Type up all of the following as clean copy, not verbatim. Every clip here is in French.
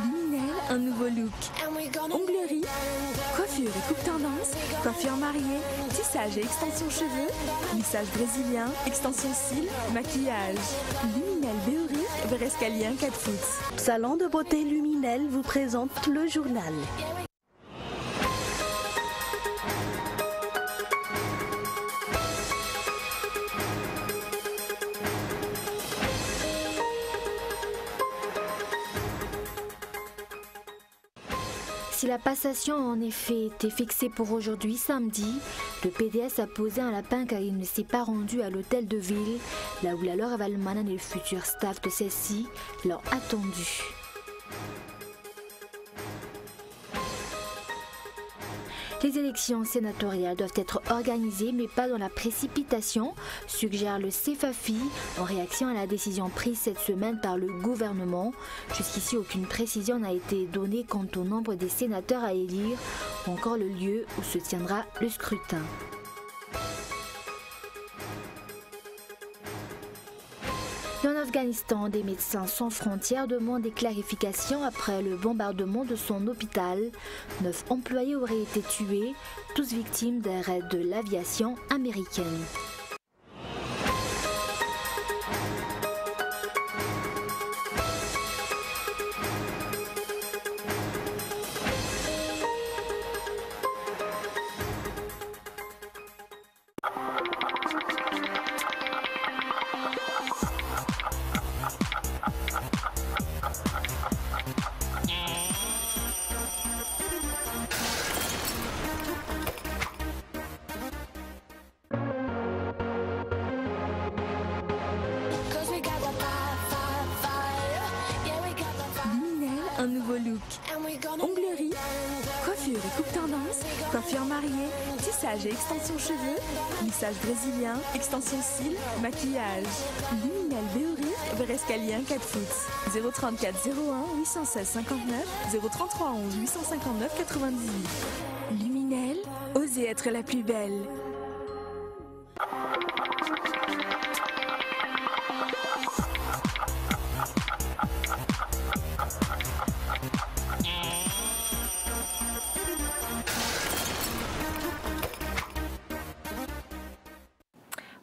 Luminel, un nouveau look. Onglerie, coiffure et coupe tendance, coiffure mariée, tissage et extension cheveux, lissage brésilien, extension cils, maquillage. Luminel Béoric, vers escalier 4 foot. Salon de beauté Luminel vous présente le journal. Si la passation a en effet été fixée pour aujourd'hui, samedi, le PDS a posé un lapin car il ne s'est pas rendu à l'hôtel de ville, là où la Laura Valmanan et le futur staff de celle-ci l'ont attendu. Les élections sénatoriales doivent être organisées, mais pas dans la précipitation, suggère le CFAFI en réaction à la décision prise cette semaine par le gouvernement. Jusqu'ici, aucune précision n'a été donnée quant au nombre des sénateurs à élire ou encore le lieu où se tiendra le scrutin. En Afghanistan, des médecins sans frontières demandent des clarifications après le bombardement de son hôpital. 9 employés auraient été tués, tous victimes d'un raid de l'aviation américaine. Un nouveau look. Onglerie, coiffure et coupe tendance, coiffure mariée, tissage et extension cheveux, lissage brésilien, extension cils, maquillage. Luminel Béoric, vers escalier 4 foot. 034 01 816 59 033 11 859 98. Luminel, osez être la plus belle.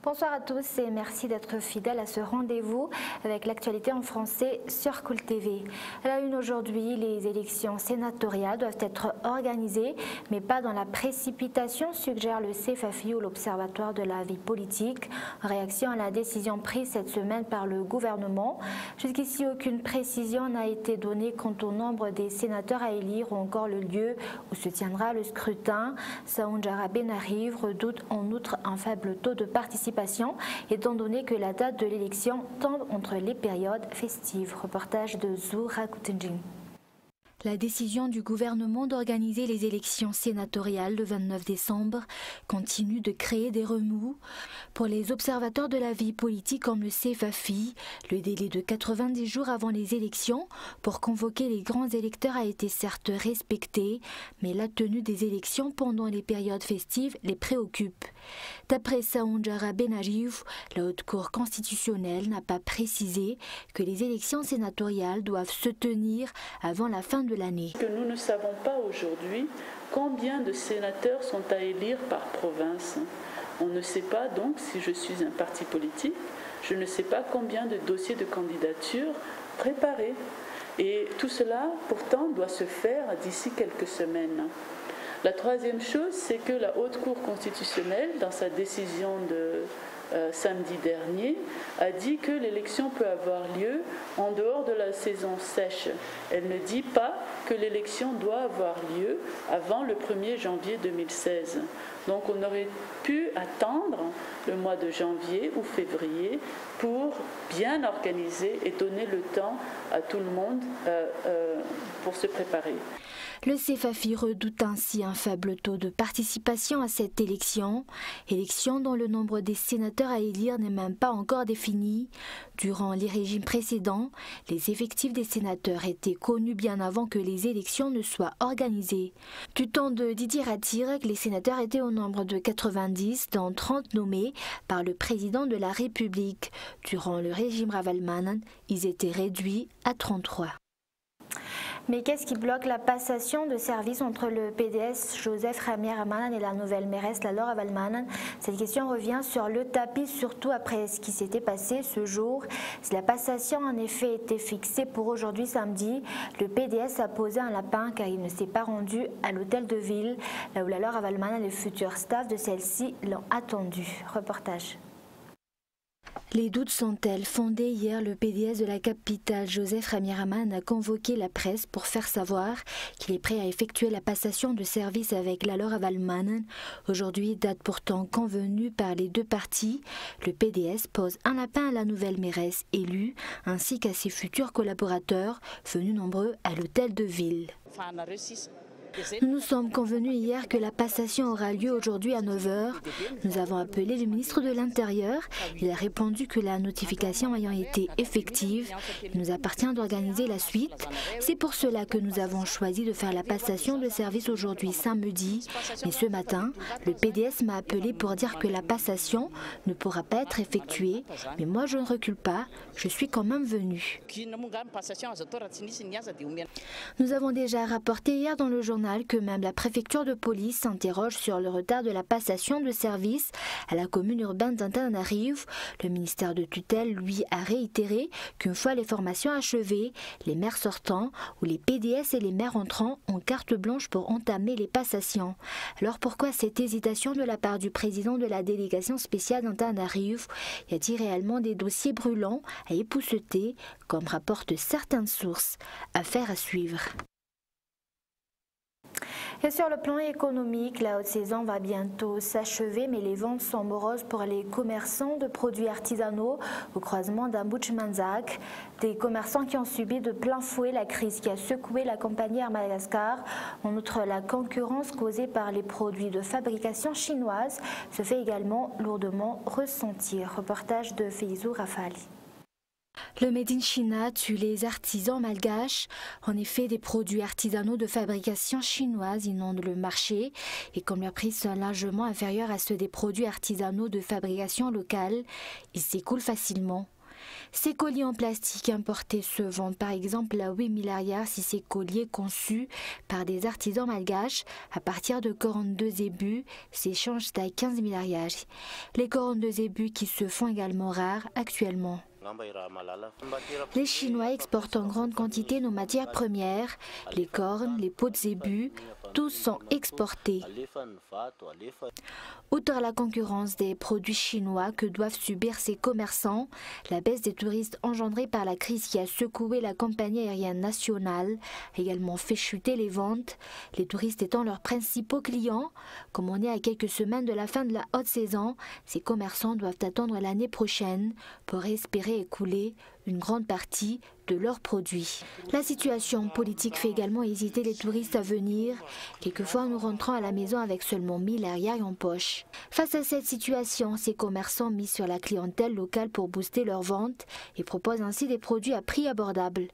Bonsoir à tous et merci d'être fidèles à ce rendez-vous avec l'actualité en français sur Cool TV. À la une aujourd'hui, les élections sénatoriales doivent être organisées, mais pas dans la précipitation, suggère le CFAFI ou l'Observatoire de la vie politique, en réaction à la décision prise cette semaine par le gouvernement. Jusqu'ici, aucune précision n'a été donnée quant au nombre des sénateurs à élire ou encore le lieu où se tiendra le scrutin. Saoundjara Benarrive redoute en outre un faible taux de participation, étant donné que la date de l'élection tombe entre les périodes festives. Reportage de Zoura Koutenjing. La décision du gouvernement d'organiser les élections sénatoriales le 29 décembre continue de créer des remous. Pour les observateurs de la vie politique comme le CFAFI, le délai de 90 jours avant les élections pour convoquer les grands électeurs a été certes respecté, mais la tenue des élections pendant les périodes festives les préoccupe. D'après Saoundjara Benarrive, la Haute Cour constitutionnelle n'a pas précisé que les élections sénatoriales doivent se tenir avant la fin de l'année. Que nous ne savons pas aujourd'hui combien de sénateurs sont à élire par province. On ne sait pas donc si je suis un parti politique, je ne sais pas combien de dossiers de candidature préparés. Et tout cela pourtant doit se faire d'ici quelques semaines. La troisième chose, c'est que la Haute Cour constitutionnelle, dans sa décision de samedi dernier, a dit que l'élection peut avoir lieu en dehors de la saison sèche. Elle ne dit pas que l'élection doit avoir lieu avant le 1er janvier 2016. Donc on aurait pu attendre le mois de janvier ou février pour bien organiser et donner le temps à tout le monde pour se préparer. Le CFAFI redoute ainsi un faible taux de participation à cette élection dont le nombre des sénateurs à élire n'est même pas encore défini. Durant les régimes précédents, les effectifs des sénateurs étaient connus bien avant que les élections ne soient organisées. Du temps de Didier Ratsirek, les sénateurs étaient au nombre de 90, dont 30 nommés par le président de la République. Durant le régime Ravalmanan, ils étaient réduits à 33. Mais qu'est-ce qui bloque la passation de service entre le PDS Joseph Ramieramanen et la nouvelle mairesse Laura Valmanen? Cette question revient sur le tapis, surtout après ce qui s'était passé ce jour. Si la passation en effet était fixée pour aujourd'hui samedi, le PDS a posé un lapin car il ne s'est pas rendu à l'hôtel de ville, là où Laura Valmanen et le futur staff de celle-ci l'ont attendu. Reportage. Les doutes sont-elles fondés? Hier, le PDS de la capitale, Joseph Ramieramanen, a convoqué la presse pour faire savoir qu'il est prêt à effectuer la passation de service avec Laura Valmanen. Aujourd'hui, date pourtant convenue par les deux parties, le PDS pose un lapin à la nouvelle mairesse élue, ainsi qu'à ses futurs collaborateurs, venus nombreux à l'hôtel de ville. Nous nous sommes convenus hier que la passation aura lieu aujourd'hui à 9 h. Nous avons appelé le ministre de l'Intérieur. Il a répondu que la notification ayant été effective, il nous appartient d'organiser la suite. C'est pour cela que nous avons choisi de faire la passation de service aujourd'hui samedi. Mais ce matin, le PDS m'a appelé pour dire que la passation ne pourra pas être effectuée. Mais moi, je ne recule pas. Je suis quand même venu. Nous avons déjà rapporté hier dans le journal que même la préfecture de police s'interroge sur le retard de la passation de service à la commune urbaine d'Antananarivo. Le ministère de tutelle, lui, a réitéré qu'une fois les formations achevées, les maires sortants ou les PDS et les maires entrants ont carte blanche pour entamer les passations. Alors pourquoi cette hésitation de la part du président de la délégation spéciale d'Antananarivo? Y a-t-il réellement des dossiers brûlants à épousseter, comme rapportent certaines sources? Affaire à suivre. Et sur le plan économique, la haute saison va bientôt s'achever, mais les ventes sont moroses pour les commerçants de produits artisanaux au croisement d'Ambuch-Manzac. Des commerçants qui ont subi de plein fouet la crise qui a secoué la compagnie Air Madagascar. En outre, la concurrence causée par les produits de fabrication chinoise se fait également lourdement ressentir. Reportage de Feizou Rafali. Le Made in China tue les artisans malgaches. En effet, des produits artisanaux de fabrication chinoise inondent le marché et comme leurs prix sont largement inférieurs à ceux des produits artisanaux de fabrication locale, ils s'écoulent facilement. Ces colliers en plastique importés se vendent par exemple à 8 milliards si ces colliers conçus par des artisans malgaches à partir de 42 zébus s'échangent à 15 milliards. Les 42 zébus qui se font également rares actuellement. Les Chinois exportent en grande quantité nos matières premières, les cornes, les peaux de zébu, tous sont exportés. Outre la concurrence des produits chinois que doivent subir ces commerçants, la baisse des touristes engendrée par la crise qui a secoué la compagnie aérienne nationale a également fait chuter les ventes, les touristes étant leurs principaux clients. Comme on est à quelques semaines de la fin de la haute saison, ces commerçants doivent attendre l'année prochaine pour espérer écouler une grande partie de leurs produits. La situation politique fait également hésiter les touristes à venir. Quelquefois, nous rentrons à la maison avec seulement 1000 rials en poche. Face à cette situation, ces commerçants misent sur la clientèle locale pour booster leurs ventes et proposent ainsi des produits à prix abordables.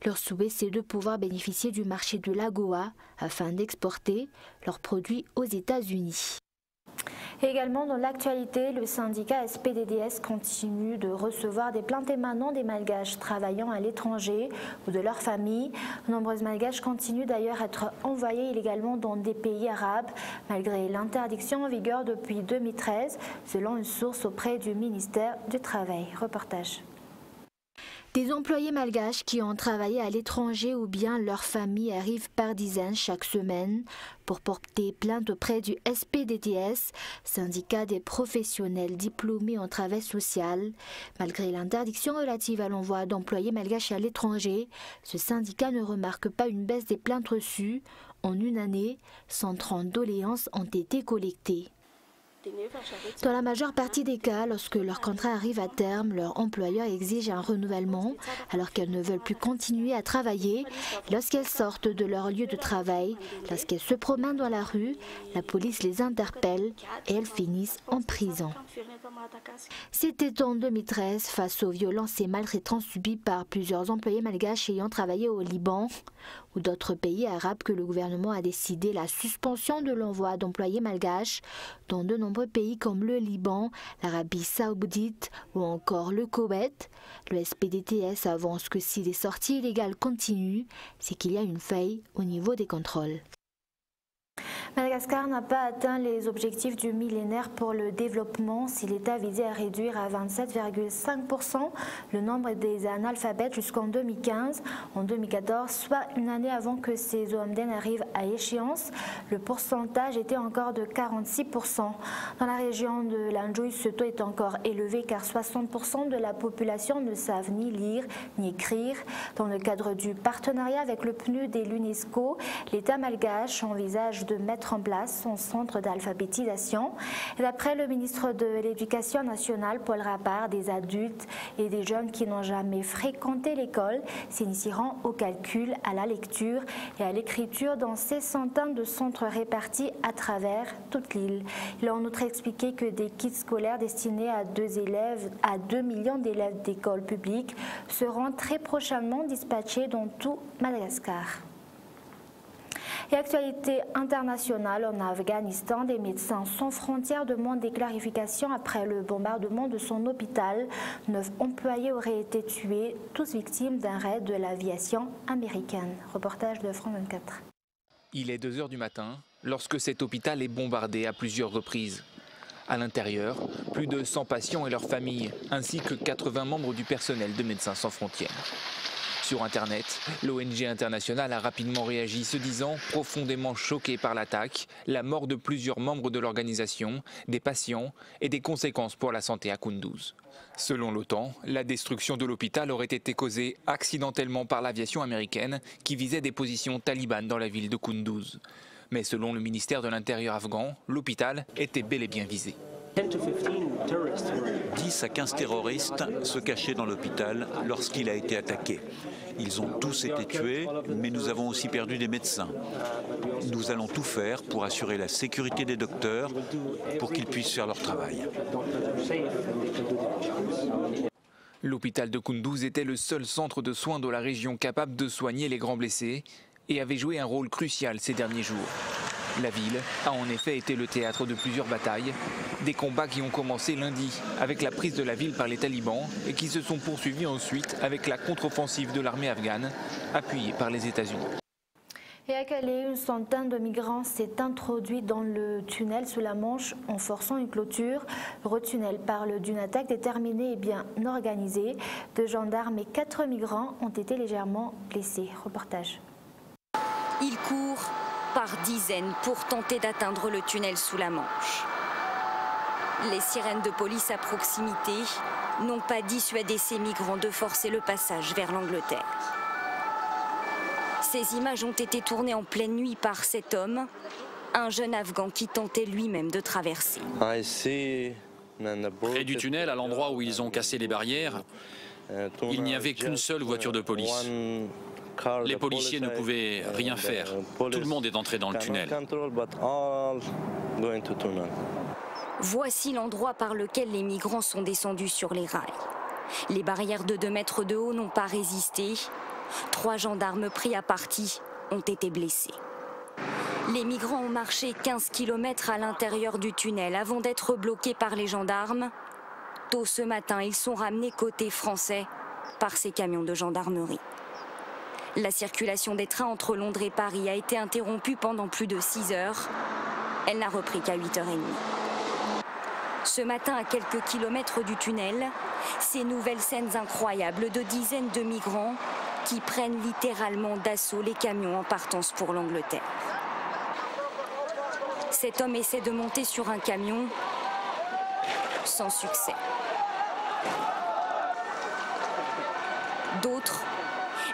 Leur souhait, c'est de pouvoir bénéficier du marché de l'AGOA afin d'exporter leurs produits aux États-Unis. Et également dans l'actualité, le syndicat SPDDS continue de recevoir des plaintes émanant des Malgaches travaillant à l'étranger ou de leurs familles. De nombreuses Malgaches continuent d'ailleurs à être envoyées illégalement dans des pays arabes, malgré l'interdiction en vigueur depuis 2013, selon une source auprès du ministère du Travail. Reportage. Des employés malgaches qui ont travaillé à l'étranger ou bien leurs familles arrivent par dizaines chaque semaine pour porter plainte auprès du SPDDS, syndicat des professionnels diplômés en travail social. Malgré l'interdiction relative à l'envoi d'employés malgaches à l'étranger, ce syndicat ne remarque pas une baisse des plaintes reçues. En une année, 130 doléances ont été collectées. Dans la majeure partie des cas, lorsque leur contrat arrive à terme, leur employeur exige un renouvellement alors qu'elles ne veulent plus continuer à travailler. Lorsqu'elles sortent de leur lieu de travail, lorsqu'elles se promènent dans la rue, la police les interpelle et elles finissent en prison. C'était en 2013, face aux violences et maltraitances subies par plusieurs employés malgaches ayant travaillé au Liban ou d'autres pays arabes, que le gouvernement a décidé la suspension de l'envoi d'employés malgaches dans de nombreux nombreux pays comme le Liban, l'Arabie saoudite ou encore le Koweït. Le SPDTS avance que si les sorties illégales continuent, c'est qu'il y a une faille au niveau des contrôles. Madagascar n'a pas atteint les objectifs du millénaire pour le développement si l'État visait à réduire à 27,5% le nombre des analphabètes jusqu'en 2015. En 2014, soit une année avant que ces OMD n'arrivent à échéance, le pourcentage était encore de 46%. Dans la région de l'Anjouï, ce taux est encore élevé car 60% de la population ne savent ni lire ni écrire. Dans le cadre du partenariat avec le PNUD et l'UNESCO, l'État malgache envisage de mettre en place son centre d'alphabétisation. D'après le ministre de l'Éducation nationale, Paul Rapard, des adultes et des jeunes qui n'ont jamais fréquenté l'école s'initieront au calcul, à la lecture et à l'écriture dans ces centaines de centres répartis à travers toute l'île. Il a en outre expliqué que des kits scolaires destinés à 2 millions d'élèves d'écoles publiques seront très prochainement dispatchés dans tout Madagascar. Et actualité internationale, en Afghanistan, des médecins sans frontières demandent des clarifications après le bombardement de son hôpital. 9 employés auraient été tués, tous victimes d'un raid de l'aviation américaine. Reportage de France 24. Il est 2 h du matin lorsque cet hôpital est bombardé à plusieurs reprises. À l'intérieur, plus de 100 patients et leurs familles, ainsi que 80 membres du personnel de Médecins sans frontières. Sur Internet, l'ONG internationale a rapidement réagi, se disant profondément choquée par l'attaque, la mort de plusieurs membres de l'organisation, des patients et des conséquences pour la santé à Kunduz. Selon l'OTAN, la destruction de l'hôpital aurait été causée accidentellement par l'aviation américaine qui visait des positions talibanes dans la ville de Kunduz. Mais selon le ministère de l'Intérieur afghan, l'hôpital était bel et bien visé. 10 à 15 terroristes se cachaient dans l'hôpital lorsqu'il a été attaqué. Ils ont tous été tués, mais nous avons aussi perdu des médecins. Nous allons tout faire pour assurer la sécurité des docteurs, pour qu'ils puissent faire leur travail. L'hôpital de Kunduz était le seul centre de soins de la région capable de soigner les grands blessés et avait joué un rôle crucial ces derniers jours. La ville a en effet été le théâtre de plusieurs batailles, des combats qui ont commencé lundi avec la prise de la ville par les talibans et qui se sont poursuivis ensuite avec la contre-offensive de l'armée afghane, appuyée par les États-Unis. Et à Calais, une centaine de migrants s'est introduit dans le tunnel sous la Manche en forçant une clôture. Le tunnel parle d'une attaque déterminée et bien organisée. 2 gendarmes et 4 migrants ont été légèrement blessés. Reportage. Ils courent par dizaines pour tenter d'atteindre le tunnel sous la Manche. Les sirènes de police à proximité n'ont pas dissuadé ces migrants de forcer le passage vers l'Angleterre. Ces images ont été tournées en pleine nuit par cet homme, un jeune Afghan qui tentait lui-même de traverser. Près du tunnel, à l'endroit où ils ont cassé les barrières, il n'y avait qu'une seule voiture de police. Les policiers ne pouvaient rien faire. Tout le monde est entré dans le tunnel. Voici l'endroit par lequel les migrants sont descendus sur les rails. Les barrières de 2 mètres de haut n'ont pas résisté. 3 gendarmes pris à partie ont été blessés. Les migrants ont marché 15 km à l'intérieur du tunnel avant d'être bloqués par les gendarmes. Tôt ce matin, ils sont ramenés côté français par ces camions de gendarmerie. La circulation des trains entre Londres et Paris a été interrompue pendant plus de 6 heures. Elle n'a repris qu'à 8h30. Ce matin, à quelques kilomètres du tunnel, ces nouvelles scènes incroyables de dizaines de migrants qui prennent littéralement d'assaut les camions en partance pour l'Angleterre. Cet homme essaie de monter sur un camion sans succès. D'autres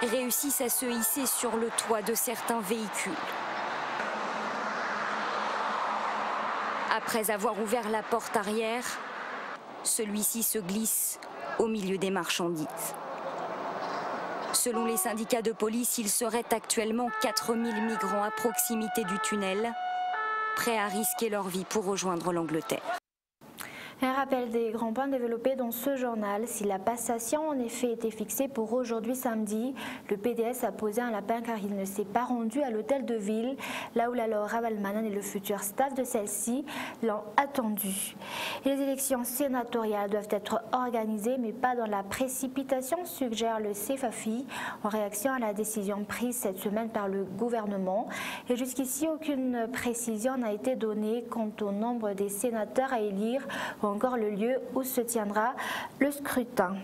réussissent à se hisser sur le toit de certains véhicules. Après avoir ouvert la porte arrière, celui-ci se glisse au milieu des marchandises. Selon les syndicats de police, il serait actuellement 4000 migrants à proximité du tunnel, prêts à risquer leur vie pour rejoindre l'Angleterre. Un rappel des grands points développés dans ce journal. Si la passation en effet était fixée pour aujourd'hui samedi, le PDS a posé un lapin car il ne s'est pas rendu à l'hôtel de ville, là où la Laura Balmanan et le futur staff de celle-ci l'ont attendu. Et les élections sénatoriales doivent être organisées, mais pas dans la précipitation, suggère le CFAFI, en réaction à la décision prise cette semaine par le gouvernement. Et jusqu'ici, aucune précision n'a été donnée quant au nombre des sénateurs à élire ou encore le lieu où se tiendra le scrutin.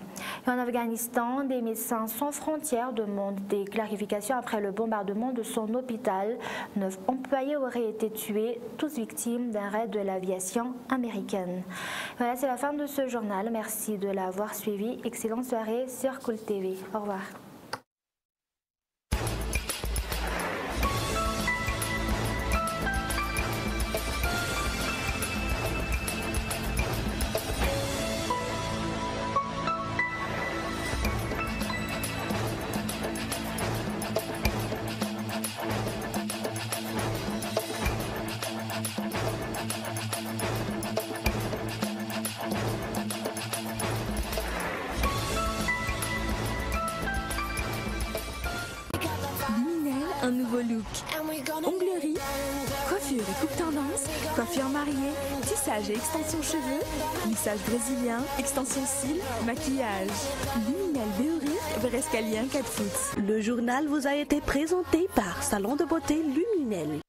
Et en Afghanistan, des Médecins sans frontières demandent des clarifications après le bombardement de son hôpital. 9 employés auraient été tués, tous victimes d'un raid de l'aviation américaine. Voilà, c'est la fin de ce journal. Merci de l'avoir suivi. Excellente soirée sur Cool TV. Au revoir. Un nouveau look. Onglerie, coiffure et coupe tendance, coiffure mariée, tissage et extension cheveux, lissage brésilien, extension cils, maquillage. Luminel Béoric, Brescalien 4 foot. Le journal vous a été présenté par Salon de beauté Luminel.